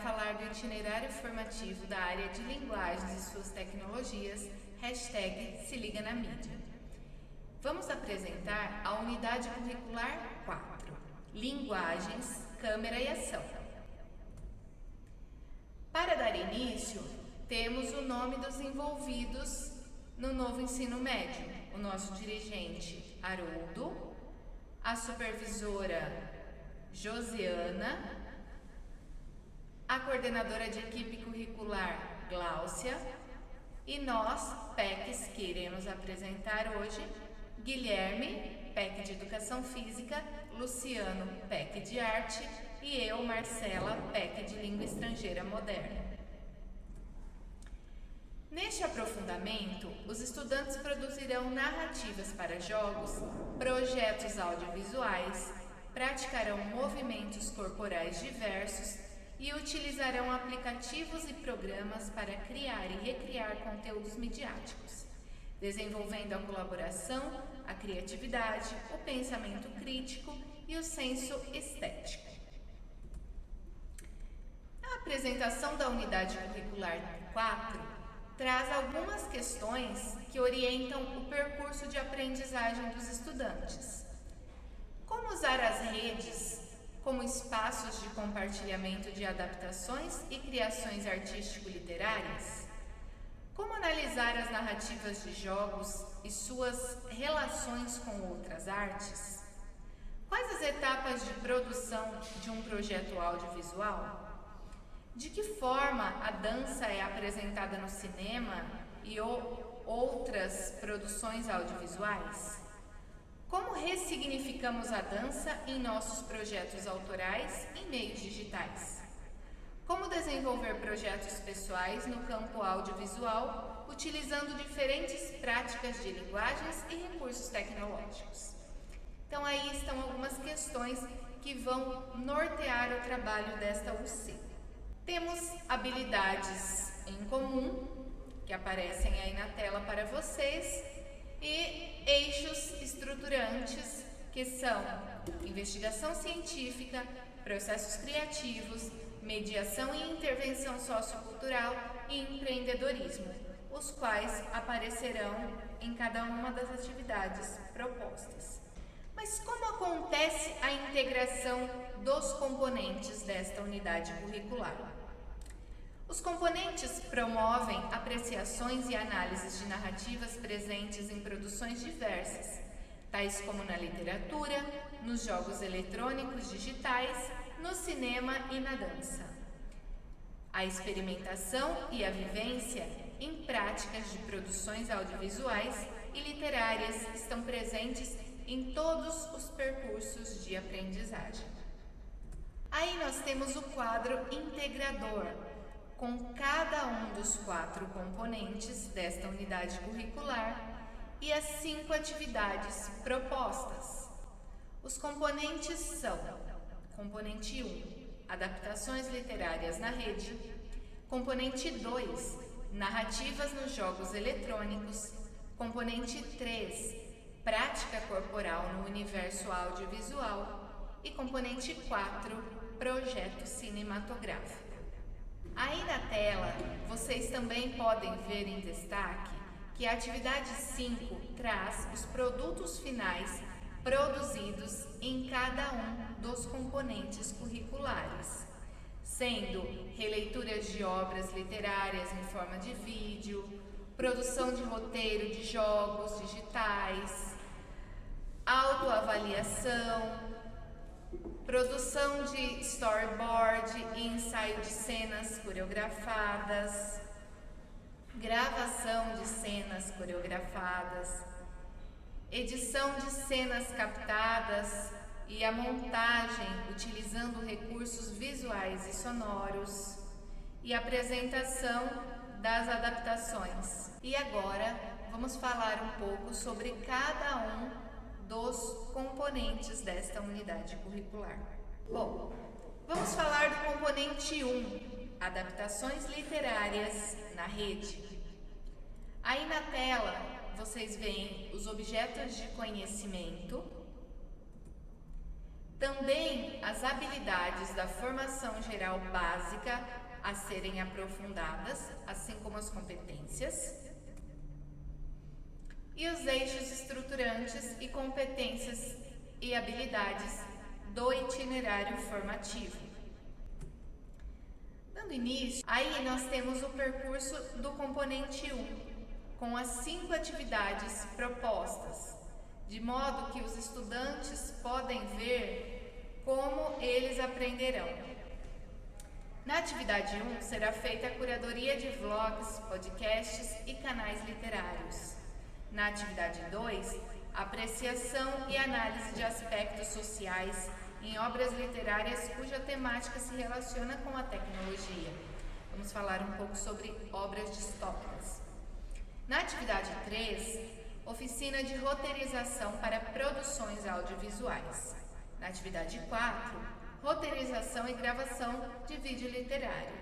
falar do itinerário formativo da área de linguagens e suas tecnologias, #Se Liga na Mídia. Vamos apresentar a unidade curricular 4, Linguagens, Câmera e Ação. Para dar início, temos o nome dos envolvidos no novo ensino médio, o nosso dirigente Haroldo, a supervisora Josiana, a coordenadora de equipe curricular Gláucia e nós, PECs, que iremos apresentar hoje, Guilherme, PEC de Educação Física, Luciano, PEC de Arte e eu, Marcela, PEC de Língua Estrangeira Moderna. Neste aprofundamento, os estudantes produzirão narrativas para jogos, projetos audiovisuais, praticarão movimentos corporais diversos e utilizarão aplicativos e programas para criar e recriar conteúdos midiáticos, desenvolvendo a colaboração, a criatividade, o pensamento crítico e o senso estético. A apresentação da unidade curricular 4 traz algumas questões que orientam o percurso de aprendizagem dos estudantes. Como usar as redes como espaços de compartilhamento de adaptações e criações artístico-literárias? Como analisar as narrativas de jogos e suas relações com outras artes? Quais as etapas de produção de um projeto audiovisual? De que forma a dança é apresentada no cinema e outras produções audiovisuais? Como ressignificamos a dança em nossos projetos autorais e meios digitais? Como desenvolver projetos pessoais no campo audiovisual, utilizando diferentes práticas de linguagens e recursos tecnológicos? Então aí estão algumas questões que vão nortear o trabalho desta UC. Temos habilidades em comum, que aparecem aí na tela para vocês, e eixos estruturantes, que são investigação científica, processos criativos, mediação e intervenção sociocultural e empreendedorismo, os quais aparecerão em cada uma das atividades propostas. Mas como acontece a integração dos componentes desta unidade curricular? Os componentes promovem apreciações e análises de narrativas presentes em produções diversas, tais como na literatura, nos jogos eletrônicos digitais, no cinema e na dança. A experimentação e a vivência em práticas de produções audiovisuais e literárias estão presentes em todos os percursos de aprendizagem. Aí nós temos o quadro integrador, com cada um dos 4 componentes desta unidade curricular e as 5 atividades propostas. Os componentes são: componente 1, adaptações literárias na rede; componente 2, narrativas nos jogos eletrônicos; componente 3, prática corporal no universo audiovisual; e componente 4, projeto cinematográfico. Aí na tela, vocês também podem ver em destaque que a atividade 5 traz os produtos finais produzidos em cada um dos componentes curriculares, sendo releituras de obras literárias em forma de vídeo, produção de roteiro de jogos digitais, autoavaliação, produção de storyboard e ensaio de cenas coreografadas, gravação de cenas coreografadas, edição de cenas captadas e a montagem utilizando recursos visuais e sonoros e apresentação das adaptações. E agora vamos falar um pouco sobre cada um dos componentes desta unidade curricular. Bom, vamos falar do componente 1, adaptações literárias na rede. Aí na tela vocês veem os objetos de conhecimento, Também as habilidades da formação geral básica a serem aprofundadas, assim como as competências. E os eixos estruturantes e competências e habilidades do itinerário formativo. Dando início, aí nós temos o percurso do componente 1, com as 5 atividades propostas, de modo que os estudantes podem ver como eles aprenderão. Na atividade 1 será feita a curadoria de vlogs, podcasts e canais literários. Na atividade 2, apreciação e análise de aspectos sociais em obras literárias cuja temática se relaciona com a tecnologia. Vamos falar um pouco sobre obras distópicas. Na atividade 3, oficina de roteirização para produções audiovisuais. Na atividade 4, roteirização e gravação de vídeo literário.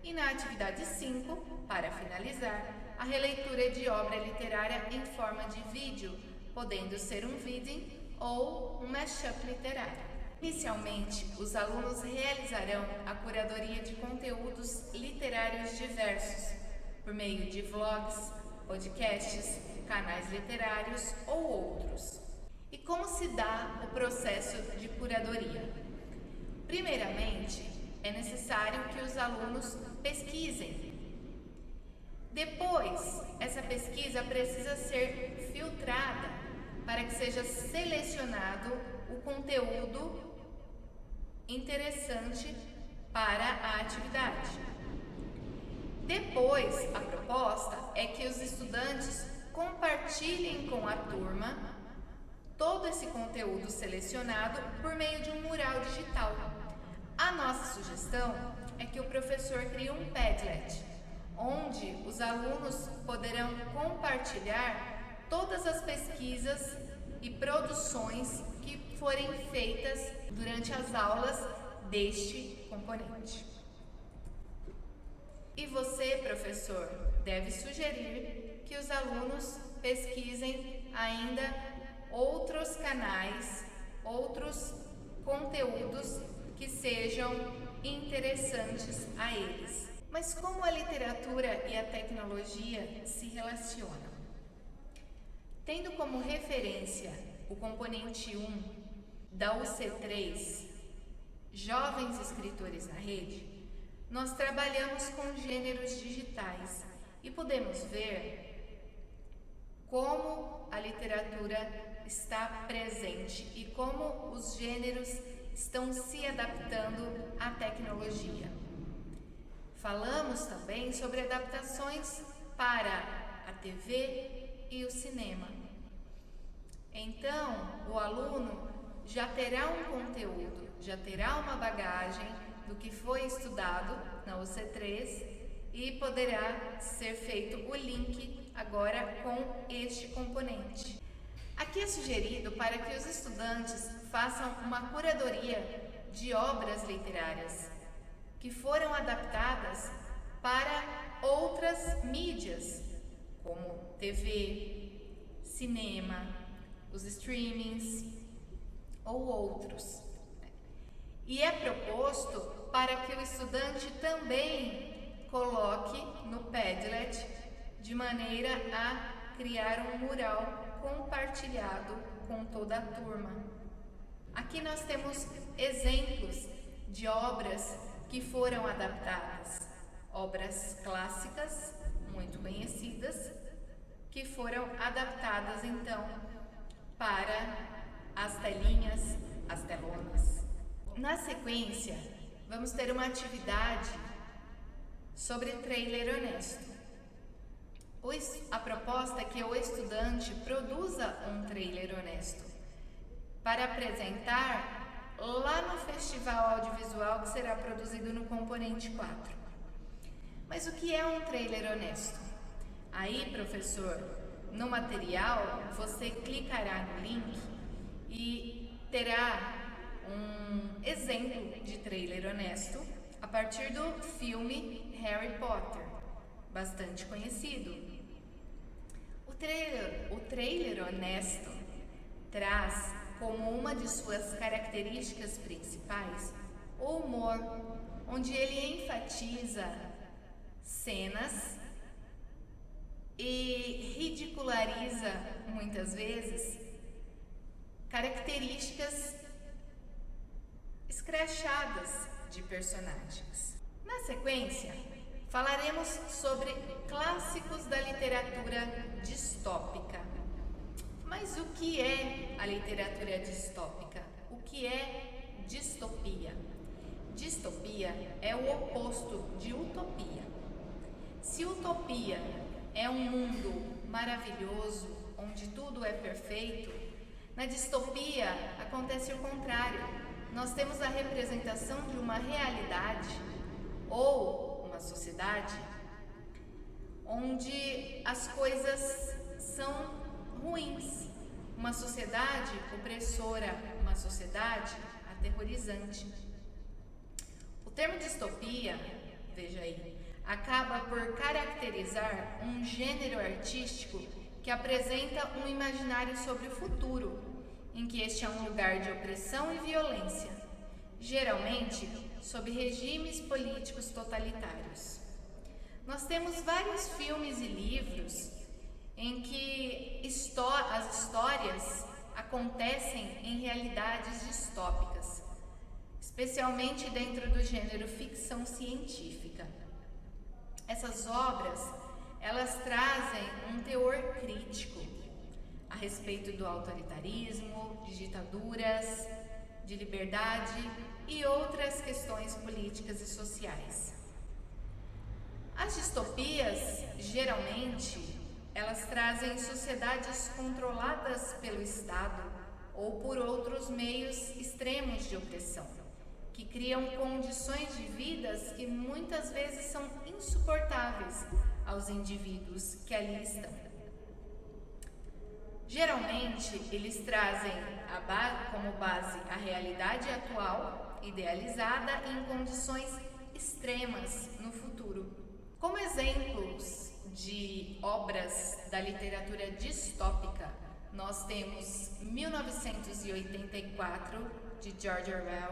E na atividade 5, para finalizar, a releitura de obra literária em forma de vídeo, podendo ser um vídeo ou um mashup literário. Inicialmente, os alunos realizarão a curadoria de conteúdos literários diversos, por meio de vlogs, podcasts, canais literários ou outros. E como se dá o processo de curadoria? Primeiramente, é necessário que os alunos pesquisem. Depois, essa pesquisa precisa ser filtrada para que seja selecionado o conteúdo interessante para a atividade. Depois, a proposta é que os estudantes compartilhem com a turma todo esse conteúdo selecionado por meio de um mural digital. A nossa sugestão é que o professor crie um Padlet, onde os alunos poderão compartilhar todas as pesquisas e produções que forem feitas durante as aulas deste componente. E você, professor, deve sugerir que os alunos pesquisem ainda outros canais, outros conteúdos que sejam interessantes a eles. Mas como a literatura e a tecnologia se relacionam? Tendo como referência o componente 1 da UC3, Jovens Escritores na Rede, nós trabalhamos com gêneros digitais e podemos ver como a literatura está presente e como os gêneros estão se adaptando à tecnologia. Falamos também sobre adaptações para a TV e o cinema. Então, o aluno já terá um conteúdo, já terá uma bagagem do que foi estudado na UC3 e poderá ser feito o link agora com este componente. Aqui é sugerido para que os estudantes façam uma curadoria de obras literárias que foram adaptadas para outras mídias, como TV, cinema, os streamings ou outros. E é proposto para que o estudante também coloque no Padlet de maneira a criar um mural compartilhado com toda a turma. Aqui nós temos exemplos de obras que foram adaptadas, obras clássicas, muito conhecidas, que foram adaptadas então para as telinhas, as telonas. Na sequência, vamos ter uma atividade sobre trailer honesto. A proposta é que o estudante produza um trailer honesto para apresentar lá no Festival Audiovisual que será produzido no componente 4. Mas o que é um trailer honesto? Aí, professor, no material, você clicará no link e terá um exemplo de trailer honesto a partir do filme Harry Potter, bastante conhecido. O trailer honesto traz como uma de suas características principais o humor, onde ele enfatiza cenas e ridiculariza muitas vezes características escrachadas de personagens. Na sequência, falaremos sobre clássicos da literatura distópica. Mas o que é a literatura distópica? O que é distopia? Distopia é o oposto de utopia. Se utopia é um mundo maravilhoso, onde tudo é perfeito, na distopia acontece o contrário. Nós temos a representação de uma realidade ou uma sociedade onde as coisas são ruins, uma sociedade opressora, uma sociedade aterrorizante. O termo distopia, veja aí, acaba por caracterizar um gênero artístico que apresenta um imaginário sobre o futuro, em que este é um lugar de opressão e violência, geralmente sob regimes políticos totalitários. Nós temos vários filmes e livros em que as histórias acontecem em realidades distópicas, especialmente dentro do gênero ficção científica. Essas obras, elas trazem um teor crítico a respeito do autoritarismo, de ditaduras, de liberdade e outras questões políticas e sociais. As distopias, geralmente, elas trazem sociedades controladas pelo Estado ou por outros meios extremos de opressão, que criam condições de vidas que muitas vezes são insuportáveis aos indivíduos que ali estão. Geralmente, eles trazem como base a realidade atual, idealizada em condições extremas no futuro. Como exemplos de obras da literatura distópica, nós temos 1984, de George Orwell,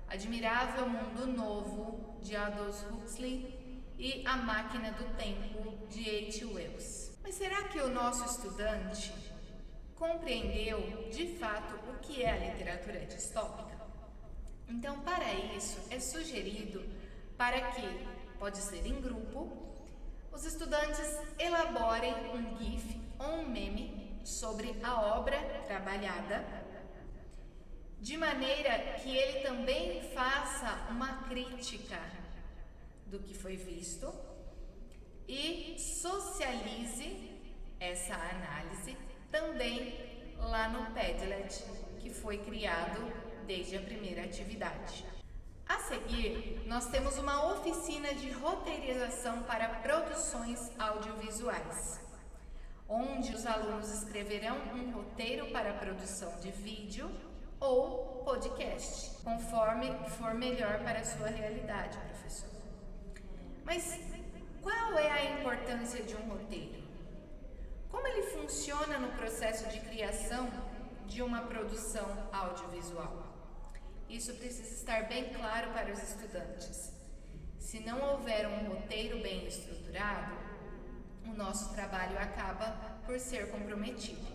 Admirável Mundo Novo, de Aldous Huxley, e A Máquina do Tempo, de H. Wells. Mas será que o nosso estudante compreendeu, de fato, o que é a literatura distópica? Então, para isso, é sugerido para que, pode ser em grupo, os estudantes elaborem um GIF ou um meme sobre a obra trabalhada, de maneira que ele também faça uma crítica do que foi visto e socialize essa análise também lá no Padlet, que foi criado desde a primeira atividade. A seguir, nós temos uma oficina de roteirização para produções audiovisuais, onde os alunos escreverão um roteiro para a produção de vídeo ou podcast, conforme for melhor para a sua realidade, professor. Mas qual é a importância de um roteiro? Como ele funciona no processo de criação de uma produção audiovisual? Isso precisa estar bem claro para os estudantes. Se não houver um roteiro bem estruturado, o nosso trabalho acaba por ser comprometido.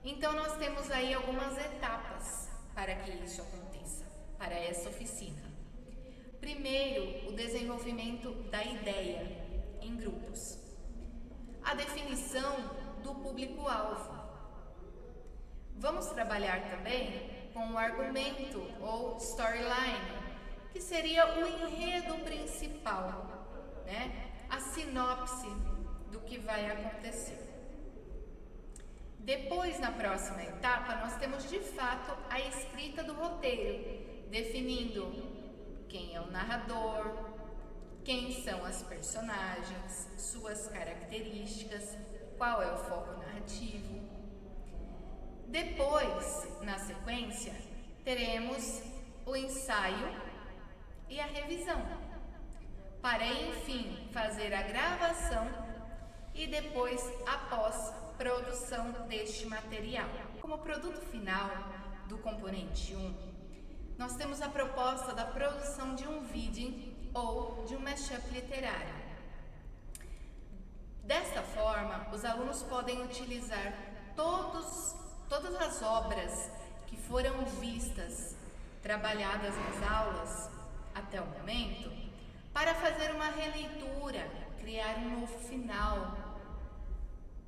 Então, nós temos aí algumas etapas para que isso aconteça, para essa oficina. Primeiro, o desenvolvimento da ideia em grupos. A definição do público-alvo. Vamos trabalhar também com o argumento ou storyline, que seria o enredo principal, né? A sinopse do que vai acontecer. Depois, na próxima etapa, nós temos de fato a escrita do roteiro, definindo quem é o narrador, quem são as personagens, suas características, qual é o foco narrativo. Depois, na sequência, teremos o ensaio e a revisão, para enfim fazer a gravação e depois a pós-produção deste material. Como produto final, do componente 1, nós temos a proposta da produção de um vídeo ou de um mashup literário. Desta forma, os alunos podem utilizar todas as obras que foram vistas, trabalhadas nas aulas até o momento, para fazer uma releitura, criar um novo final,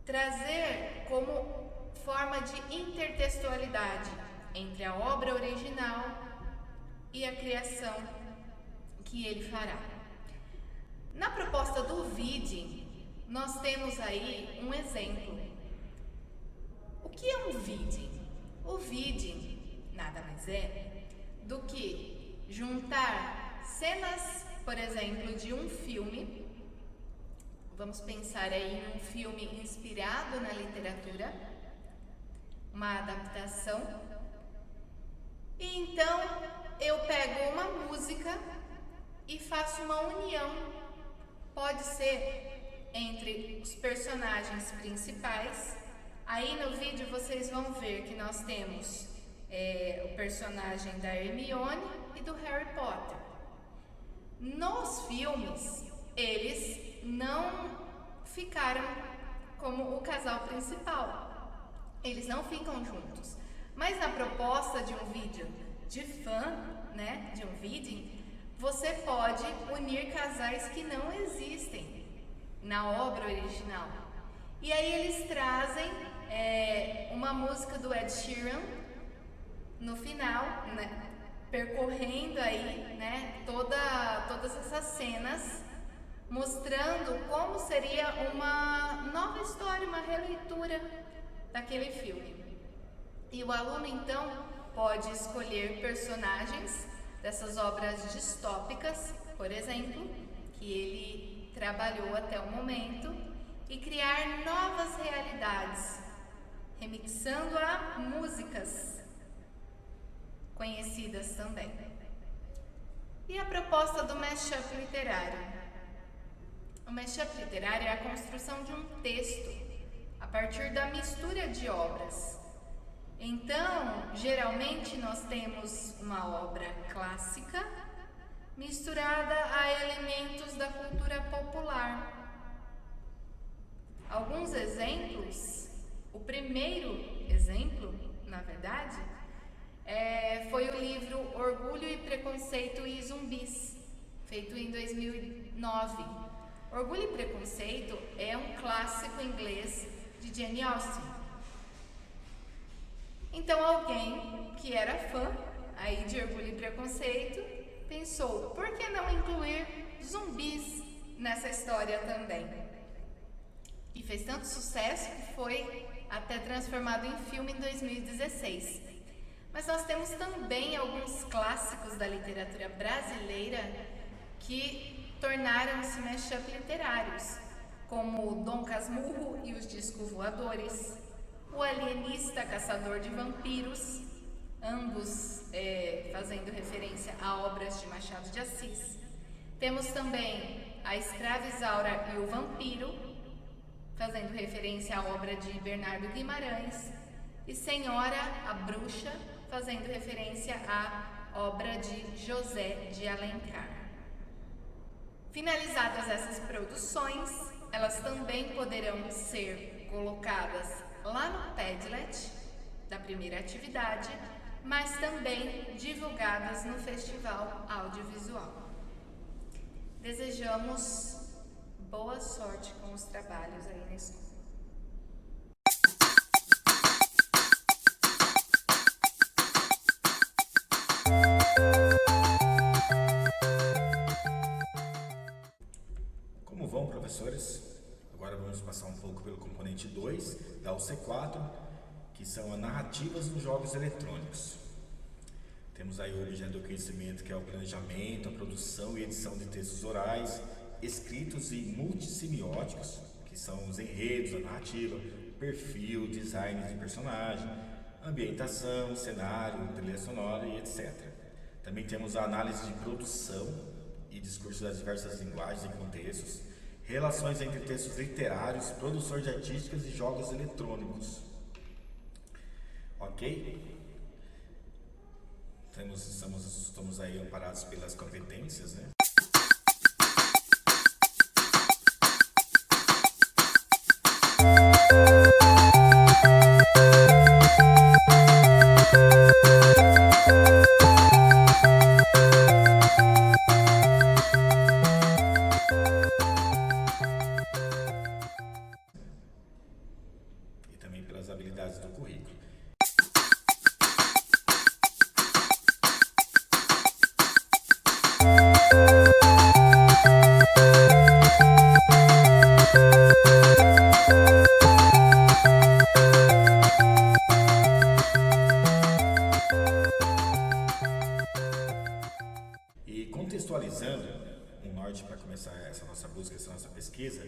trazer como forma de intertextualidade entre a obra original e a criação que ele fará. Na proposta do vídeo, nós temos aí um exemplo. O que é um vídeo? O vídeo nada mais é do que juntar cenas, por exemplo, de um filme. Vamos pensar aí em um filme inspirado na literatura, uma adaptação. E então eu pego uma música e faço uma união. Pode ser entre os personagens principais. Aí no vídeo vocês vão ver que nós temos o personagem da Hermione e do Harry Potter. Nos filmes, eles não ficaram como o casal principal. Eles não ficam juntos. Mas na proposta de um vídeo de fã, né, de um vídeo, você pode unir casais que não existem na obra original. E aí eles trazem uma música do Ed Sheeran no final, né, percorrendo aí, né, todas essas cenas, mostrando como seria uma nova história, uma releitura daquele filme. E o aluno então pode escolher personagens dessas obras distópicas, por exemplo, que ele trabalhou até o momento, e criar novas realidades, remixando a músicas conhecidas também. E a proposta do mashup literário? O mashup literário é a construção de um texto a partir da mistura de obras. Então, geralmente nós temos uma obra clássica misturada a elementos da cultura popular. Alguns exemplos, o primeiro exemplo, na verdade, foi o livro Orgulho e Preconceito e Zumbis, feito em 2009. Orgulho e Preconceito é um clássico inglês de Jane Austen. Então alguém que era fã aí de Orgulho e Preconceito pensou, por que não incluir zumbis nessa história também? E fez tanto sucesso que foi até transformado em filme em 2016. Mas nós temos também alguns clássicos da literatura brasileira que tornaram-se mashup literários, como Dom Casmurro e os Discos Voadores, O Alienista Caçador de Vampiros, ambos fazendo referência a obras de Machado de Assis. Temos também A Escrava Isaura e o Vampiro, fazendo referência à obra de Bernardo Guimarães, e Senhora, a Bruxa, fazendo referência à obra de José de Alencar. Finalizadas essas produções, elas também poderão ser colocadas lá no Padlet da primeira atividade, mas também divulgadas no Festival Audiovisual. Desejamos boa sorte com os trabalhos aí na escola. Como vão, professores? Agora vamos passar um pouco pelo componente 2 da UC4, que são as narrativas nos jogos eletrônicos. Temos aí o objeto do conhecimento, que é o planejamento, a produção e edição de textos orais, escritos e multissemióticos, que são os enredos, a narrativa, perfil, design de personagem, ambientação, cenário, trilha sonora e etc. Também temos a análise de produção e discurso das diversas linguagens e contextos, relações entre textos literários, produções artísticas e jogos eletrônicos. Ok? Estamos aí amparados pelas competências, né? E também pelas habilidades do currículo. E contextualizando um norte para começar essa nossa busca, essa nossa pesquisa,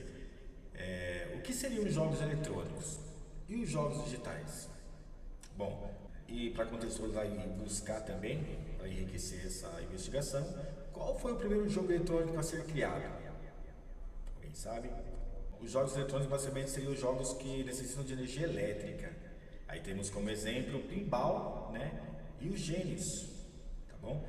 o que seriam os jogos eletrônicos e os jogos digitais? Bom, e para contextualizar e buscar também, para enriquecer essa investigação, qual foi o primeiro jogo eletrônico a ser criado? Alguém sabe? Os jogos eletrônicos basicamente seriam os jogos que necessitam de energia elétrica. Aí temos como exemplo o pinball, né? E os gênios, tá bom?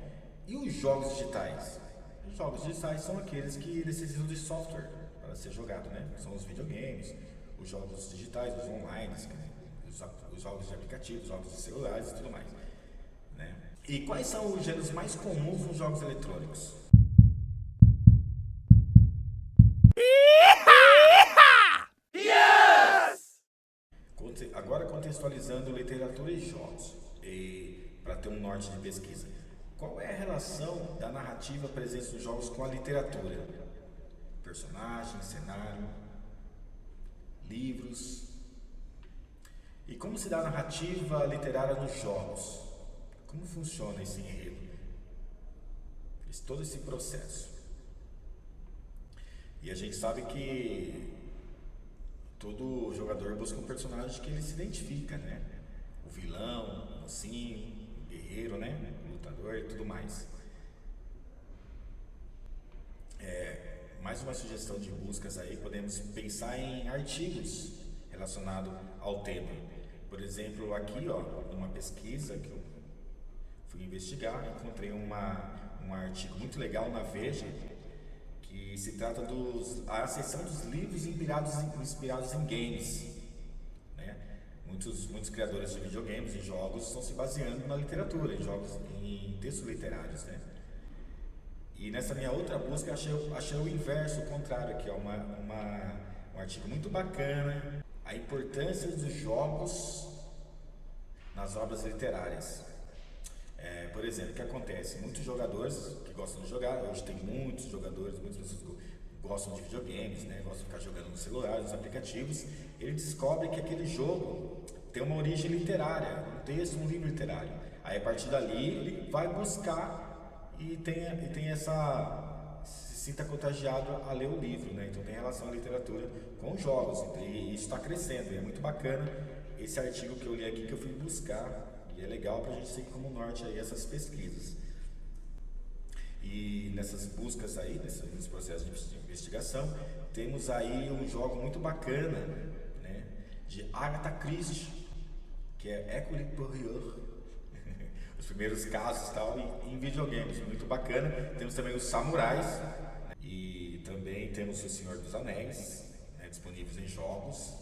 E os jogos digitais? Os jogos digitais são aqueles que necessitam de software para ser jogado, né? São os videogames, os jogos digitais, os online, os jogos de aplicativos, jogos de celulares e tudo mais, né? E quais são os gêneros mais comuns nos jogos eletrônicos? Agora contextualizando literatura e jogos, para ter um norte de pesquisa. Qual é a relação da narrativa presente nos jogos com a literatura? Personagem, cenário, livros. E como se dá a narrativa literária nos jogos? Como funciona esse enredo? Todo esse processo. E a gente sabe que todo jogador busca um personagem que ele se identifica, né? O vilão, o mocinho, o guerreiro, né? O lutador e tudo mais. Mais uma sugestão de buscas aí, podemos pensar em artigos relacionados ao tema. Por exemplo, aqui, ó, numa pesquisa que eu fui investigar, encontrei um artigo muito legal na Veja, que se trata a seção dos livros inspirados em games, né? Muitos criadores de videogames e jogos estão se baseando na literatura, em textos literários, né? E nessa minha outra busca achei o inverso, o contrário aqui, ó, um artigo muito bacana, a importância dos jogos nas obras literárias. Por exemplo, o que acontece? Muitos jogadores que gostam de jogar, hoje tem muitas pessoas que gostam de videogames, né? Gostam de ficar jogando no celular, nos aplicativos. Ele descobre que aquele jogo tem uma origem literária, um texto, um livro literário. Aí a partir dali ele vai buscar e se sinta contagiado a ler o livro, né? Então tem relação à literatura com os jogos, e isso está crescendo, e é muito bacana esse artigo que eu li aqui, que eu fui buscar. E é legal para a gente seguir como norte aí essas pesquisas. E nessas buscas aí, nesses processos de investigação, temos aí um jogo muito bacana, né, de Agatha Christie, que é Hercule Poirot. Os primeiros casos e tal, em videogames, muito bacana. Temos também os Samurais, e também temos o Senhor dos Anéis, né, disponíveis em jogos,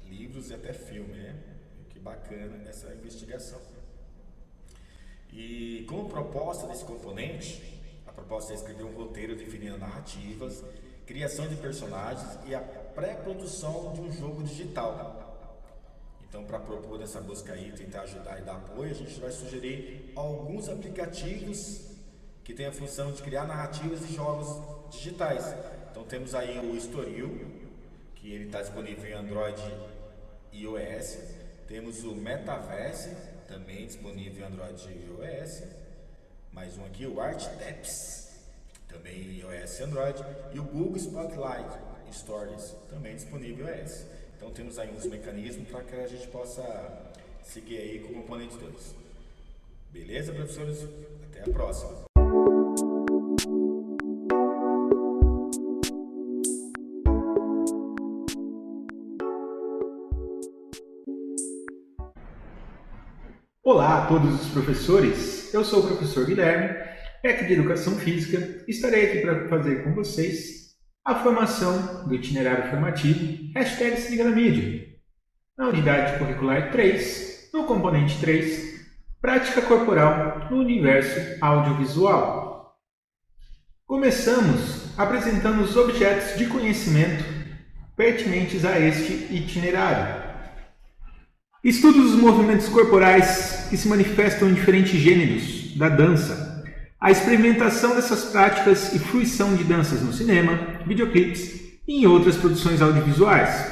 livros e até filme, né? Que bacana essa investigação. E como proposta desse componente, a proposta é escrever um roteiro definindo narrativas, criação de personagens e a pré-produção de um jogo digital. Então, para propor nessa busca aí, tentar ajudar e dar apoio, a gente vai sugerir alguns aplicativos que têm a função de criar narrativas de jogos digitais. Então, temos aí o Storyl, que ele está disponível em Android e iOS. Temos o Metaverse, também disponível em Android e iOS. Mais um aqui, o ArtTaps, também em iOS e Android. E o Google Spotlight Stories, também disponível em iOS. Então temos aí uns mecanismos para que a gente possa seguir aí com o componente 2. Beleza, professores? Até a próxima! Olá a todos os professores! 2. Eu sou o professor Guilherme, PEC de Educação Física, e estarei aqui para fazer com vocês a formação do itinerário formativo #Se Liga na Mídia, na unidade curricular 3, no componente 3, Prática Corporal no Universo Audiovisual. Começamos apresentando os objetos de conhecimento pertinentes a este itinerário. Estudo dos movimentos corporais que se manifestam em diferentes gêneros da dança, a experimentação dessas práticas e fruição de danças no cinema, videoclipes e em outras produções audiovisuais,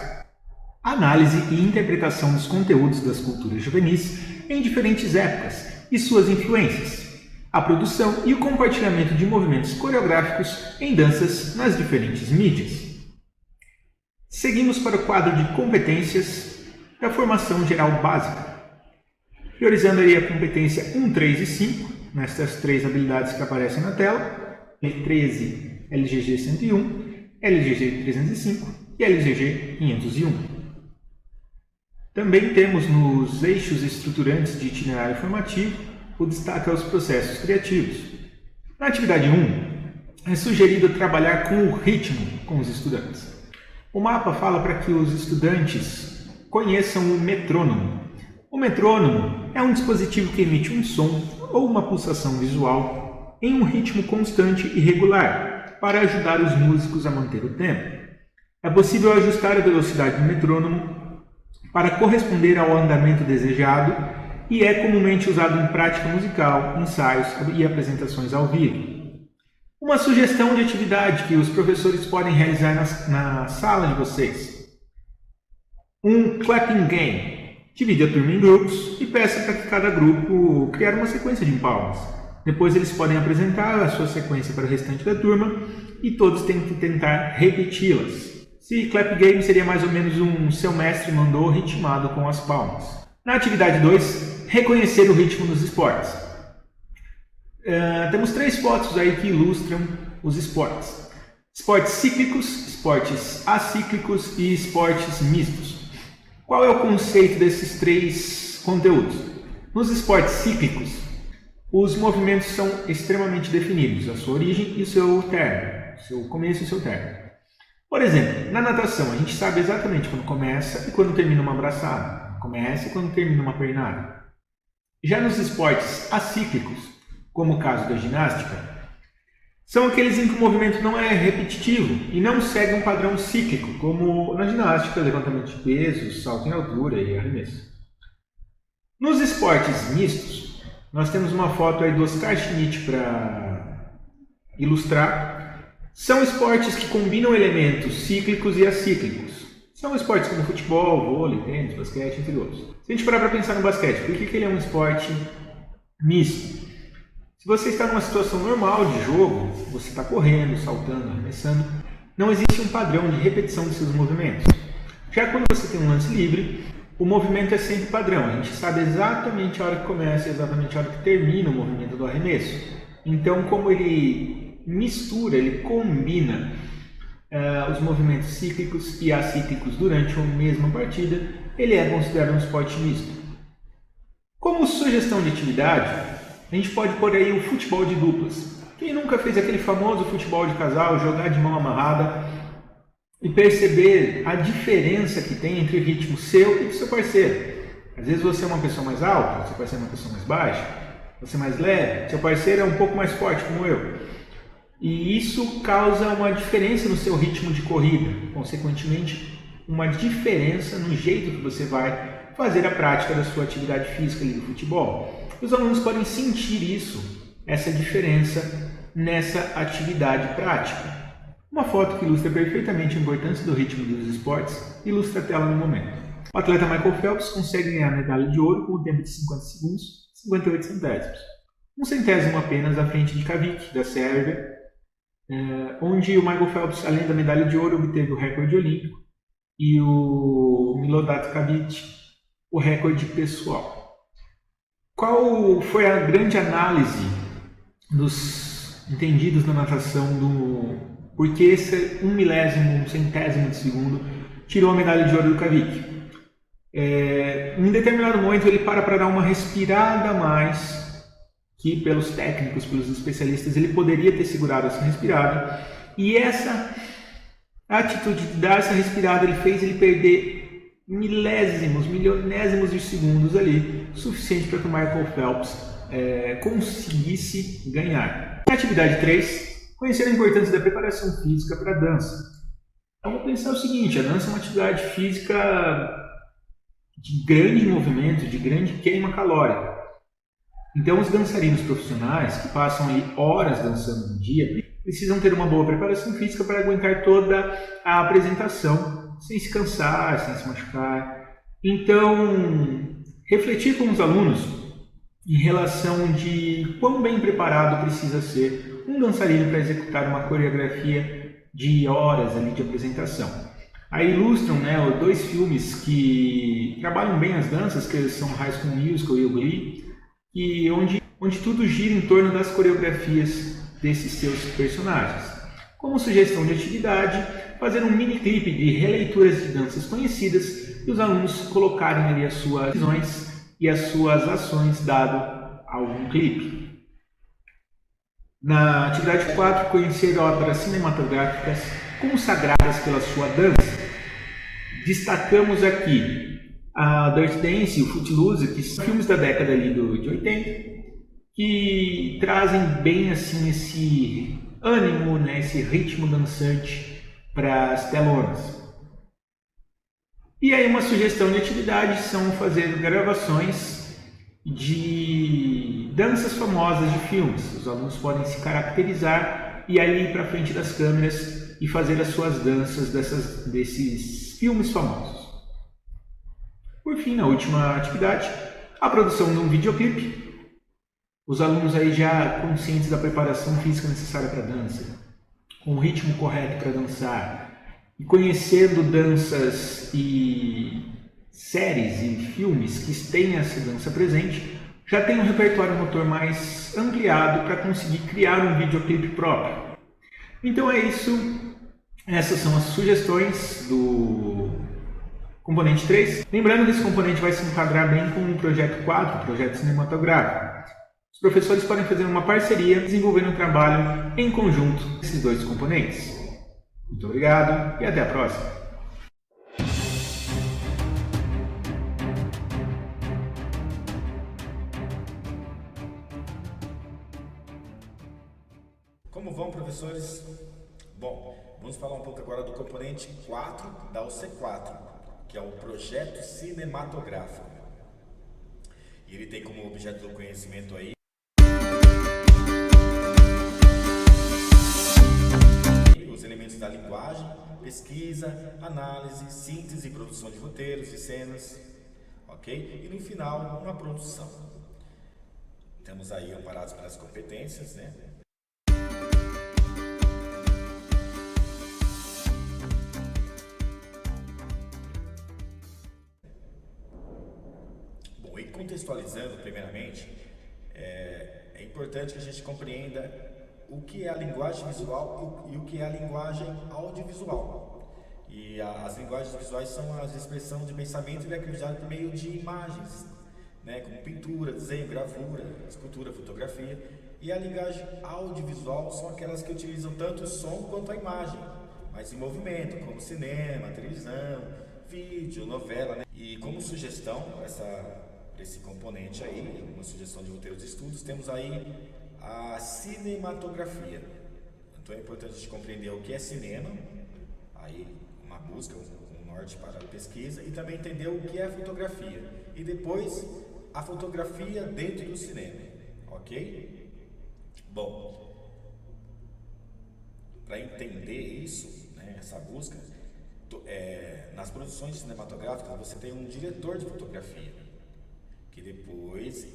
análise e interpretação dos conteúdos das culturas juvenis em diferentes épocas e suas influências, a produção e o compartilhamento de movimentos coreográficos em danças nas diferentes mídias. Seguimos para o quadro de competências da formação geral básica, priorizando aí a competência 1, 3 e 5, nestas três habilidades que aparecem na tela, L13, LGG 101, LGG 305 e LGG 501. Também temos nos eixos estruturantes de itinerário formativo o destaque aos processos criativos. Na atividade 1, é sugerido trabalhar com o ritmo com os estudantes. O mapa fala para que os estudantes conheçam o metrônomo. O metrônomo é um dispositivo que emite um som ou uma pulsação visual em um ritmo constante e regular para ajudar os músicos a manter o tempo. É possível ajustar a velocidade do metrônomo para corresponder ao andamento desejado e é comumente usado em prática musical, ensaios e apresentações ao vivo. Uma sugestão de atividade que os professores podem realizar na sala de vocês. Um clapping game. Divide a turma em grupos e peça para que cada grupo criar uma sequência de palmas. Depois eles podem apresentar a sua sequência para o restante da turma e todos têm que tentar repeti-las. Se clap game seria mais ou menos um seu mestre mandou ritmado com as palmas. Na atividade 2, reconhecer o ritmo nos esportes. Temos 3 fotos aí que ilustram os esportes. Esportes cíclicos, esportes acíclicos e esportes mistos. Qual é o conceito desses 3 conteúdos? Nos esportes cíclicos, os movimentos são extremamente definidos, a sua origem e o seu término, o seu começo e o seu término. Por exemplo, na natação, a gente sabe exatamente quando começa e quando termina uma abraçada, começa e quando termina uma pernada. Já nos esportes acíclicos, como o caso da ginástica, são aqueles em que o movimento não é repetitivo e não segue um padrão cíclico, como na ginástica, levantamento de pesos, salto em altura e arremesso. Nos esportes mistos, nós temos uma foto aí do Oscar Schmidt para ilustrar. São esportes que combinam elementos cíclicos e acíclicos. São esportes como futebol, vôlei, tênis, basquete, entre outros. Se a gente parar para pensar no basquete, por que ele é um esporte misto? Se você está numa situação normal de jogo, você está correndo, saltando, arremessando, não existe um padrão de repetição de seus movimentos. Já quando você tem um lance livre, o movimento é sempre padrão. A gente sabe exatamente a hora que começa e exatamente a hora que termina o movimento do arremesso. Então, como ele mistura, ele combina os movimentos cíclicos e acíclicos durante a mesma partida, ele é considerado um esporte misto. Como sugestão de atividade, a gente pode pôr aí o futebol de duplas. Quem nunca fez aquele famoso futebol de casal, jogar de mão amarrada e perceber a diferença que tem entre o ritmo seu e do seu parceiro? Às vezes você é uma pessoa mais alta, seu parceiro é uma pessoa mais baixa, você é mais leve, seu parceiro é um pouco mais forte como eu. E isso causa uma diferença no seu ritmo de corrida, consequentemente uma diferença no jeito que você vai fazer a prática da sua atividade física ali do futebol. Os alunos podem sentir isso, essa diferença nessa atividade prática. Uma foto que ilustra perfeitamente a importância do ritmo dos esportes ilustra a tela no momento. O atleta Michael Phelps consegue ganhar a medalha de ouro com o tempo de 50 segundos e 58 centésimos. Um centésimo apenas à frente de Kavik, da Sérvia, onde o Michael Phelps, além da medalha de ouro, obteve o recorde olímpico e o Milorad Kavik, o recorde pessoal. Qual foi a grande análise dos entendidos na natação do porque esse 1 centésimo de segundo tirou a medalha de ouro do Kavik? Em determinado momento ele para dar uma respirada a mais que pelos técnicos, pelos especialistas, ele poderia ter segurado essa respirada, e essa atitude de dar essa respirada ele fez ele perder milésimos, milionésimos de segundos ali, suficiente para que o Michael Phelps conseguisse ganhar. Atividade 3, conhecer a importância da preparação física para a dança. Vamos pensar o seguinte, a dança é uma atividade física de grande movimento, de grande queima calórica. Então os dançarinos profissionais que passam ali horas dançando no dia precisam ter uma boa preparação física para aguentar toda a apresentação sem se cansar, sem se machucar. Então, refletir com os alunos em relação de quão bem preparado precisa ser um dançarino para executar uma coreografia de horas ali de apresentação. Aí ilustram, dois filmes que trabalham bem as danças, que são High School Musical e o Glee, e onde tudo gira em torno das coreografias desses seus personagens. Como sugestão de atividade, fazer um mini clipe de releituras de danças conhecidas e os alunos colocarem ali as suas visões e as suas ações dado algum clipe. Na atividade 4, conhecer obras cinematográficas consagradas pela sua dança. Destacamos aqui a Dirty Dancing e o Footloose, que são filmes da década ali de 80, que trazem bem assim esse ânimo, esse ritmo dançante para as telonas. E aí uma sugestão de atividade são fazer gravações de danças famosas de filmes. Os alunos podem se caracterizar e ali ir para frente das câmeras e fazer as suas danças desses filmes famosos. Por fim, na última atividade, a produção de um videoclipe. Os alunos aí já conscientes da preparação física necessária para a dança, com o ritmo correto para dançar, e conhecendo danças e séries e filmes que têm essa dança presente, já tem um repertório motor mais ampliado para conseguir criar um videoclipe próprio. Então é isso, essas são as sugestões do componente 3. Lembrando que esse componente vai se enquadrar bem com o projeto 4, o projeto cinematográfico. Os professores podem fazer uma parceria desenvolvendo um trabalho em conjunto desses dois componentes. Muito obrigado e até a próxima! Como vão, professores? Bom, vamos falar um pouco agora do componente 4 da UC4, que é o projeto cinematográfico. E ele tem como objeto do conhecimento aí os elementos da linguagem, pesquisa, análise, síntese e produção de roteiros e cenas, ok? E no final, uma produção. Estamos aí amparados pelas competências, Bom, e contextualizando primeiramente, é importante que a gente compreenda o que é a linguagem visual e o que é a linguagem audiovisual. E as linguagens visuais são a expressão de pensamento e da criatividade por meio de imagens, como pintura, desenho, gravura, escultura, fotografia. E a linguagem audiovisual são aquelas que utilizam tanto o som quanto a imagem, mas em movimento, como cinema, televisão, vídeo, novela. E como sugestão para esse componente aí, uma sugestão de roteiro de estudos, temos aí a cinematografia. Então é importante a gente compreender o que é cinema, aí uma busca, um norte para a pesquisa, e também entender o que é fotografia. E depois a fotografia dentro do cinema, ok? Bom, para entender isso, essa busca, nas produções cinematográficas você tem um diretor de fotografia, que depois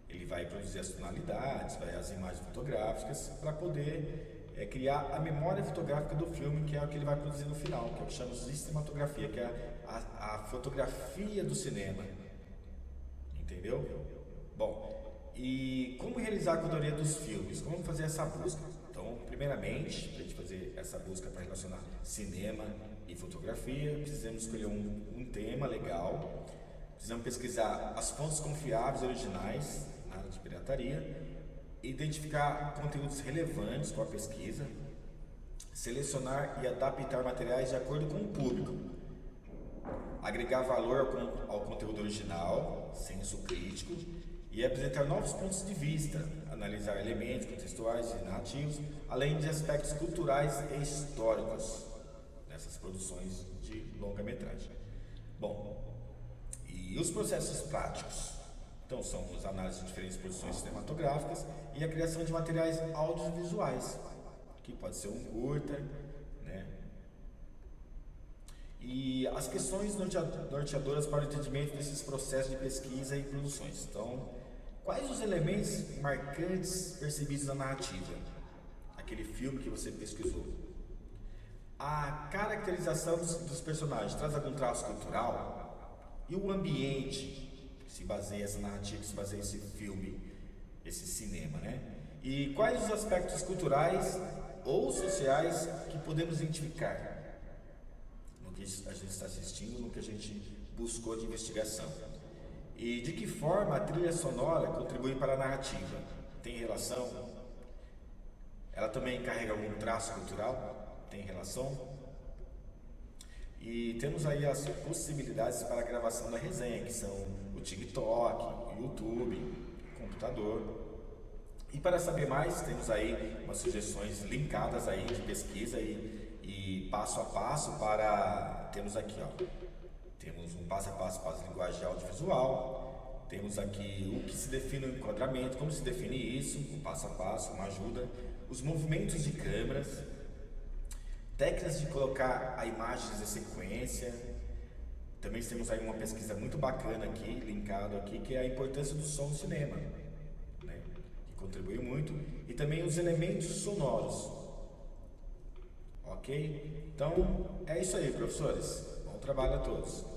ele vai produzir as tonalidades, as imagens fotográficas, para poder criar a memória fotográfica do filme, que é o que ele vai produzir no final, que é o que chamamos de cinematografia, que é a fotografia do cinema. Entendeu? Bom, e como realizar a curadoria dos filmes? Como fazer essa busca? Então, primeiramente, para a gente fazer essa busca para relacionar cinema e fotografia, precisamos escolher um tema legal, precisamos pesquisar as fontes confiáveis originais, nada de pirataria, identificar conteúdos relevantes com a pesquisa, selecionar e adaptar materiais de acordo com o público, agregar valor ao conteúdo original, senso crítico, e apresentar novos pontos de vista, analisar elementos contextuais e narrativos, além de aspectos culturais e históricos nessas produções de longa-metragem. Bom, e os processos práticos? Então, são as análises de diferentes produções cinematográficas e a criação de materiais audiovisuais, que pode ser um curta, né? E as questões norteadoras para o entendimento desses processos de pesquisa e produções. Então, quais os elementos marcantes percebidos na narrativa? Aquele filme que você pesquisou. A caracterização dos personagens traz algum traço cultural? E o ambiente que se baseia essa narrativa, que se baseia esse filme, esse cinema, né? E quais os aspectos culturais ou sociais que podemos identificar no que a gente está assistindo, no que a gente buscou de investigação? E de que forma a trilha sonora contribui para a narrativa? Tem relação? Ela também carrega algum traço cultural? Tem relação? E temos aí as possibilidades para a gravação da resenha, que são o TikTok, o YouTube, o computador. E para saber mais, temos aí umas sugestões linkadas aí de pesquisa e passo a passo para... Temos aqui, ó, temos um passo a passo para a linguagem audiovisual, temos aqui o que se define o enquadramento, como se define isso, o passo a passo, uma ajuda, os movimentos de câmeras, técnicas de colocar a imagens em sequência. Também temos aí uma pesquisa muito bacana aqui, linkado aqui, que é a importância do som no cinema, né? Que contribui muito, e também os elementos sonoros. Ok? Então, é isso aí, professores. Bom trabalho a todos.